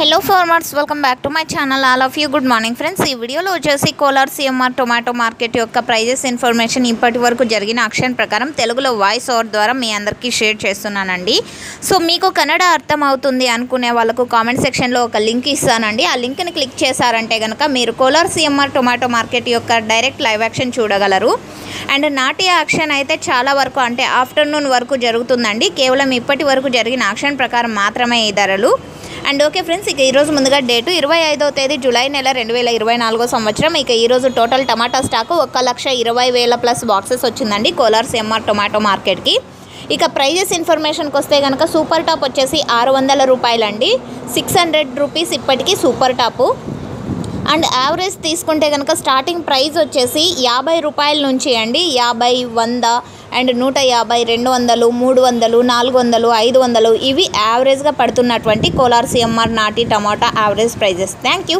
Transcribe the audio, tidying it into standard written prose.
Hello farmers, welcome back to my channel. All of you good morning friends. ఈ వీడియోలో వచ్చేసి Kolar CMR tomato market యొక్క prices information ఇప్పటి వరకు జరిగిన ఆక్షన్ ప్రకారం తెలుగులో వాయిస్ ఓవర్ ద్వారా మీ అందరికీ షేర్ చేస్తున్నానండి. సో మీకు కన్నడ అర్థం అవుతుంది అనుకునే వాళ్ళకు కామెంట్ సెక్షన్లో ఒక లింక్ ఇస్తానండి. ఆ లింక్ని క్లిక్ చేశారంటే కనుక మీరు కోలార్ సిఎంఆర్ టొమాటో మార్కెట్ యొక్క డైరెక్ట్ లైవ్ యాక్షన్ చూడగలరు. అండ్ నాటి యాక్షన్ అయితే చాలా వరకు అంటే ఆఫ్టర్నూన్ వరకు జరుగుతుందండి. కేవలం ఇప్పటి వరకు జరిగిన యాక్షన్ ప్రకారం మాత్రమే ఈ ధరలు. అండ్ ఓకే ఫ్రెండ్స్, ఇక ఈరోజు ముందుగా డేటు 25వ తేదీ జూలై నెల 2024 సంవత్సరం. ఇక ఈరోజు టోటల్ టమాటా స్టాకు 1,20,000 ప్లస్ బాక్సెస్ వచ్చిందండి కోలార్ సిఎంఆర్ టొమాటో మార్కెట్కి. ఇక ప్రైజెస్ ఇన్ఫర్మేషన్కి వస్తే కనుక సూపర్ టాప్ వచ్చేసి 600 రూపాయలండి, 600 రూపీస్ ఇప్పటికీ సూపర్ టాపు. అండ్ యావరేజ్ తీసుకుంటే కనుక స్టార్టింగ్ ప్రైస్ వచ్చేసి 50 రూపాయల నుంచి అండి, 50, 100 అండ్ 150, 200, 300, 400, 500 ఇవి యావరేజ్గా పడుతున్నటువంటి కోలార్ సిఎంఆర్ నాటి టమాటా యావరేజ్ ప్రైజెస్. Thank you.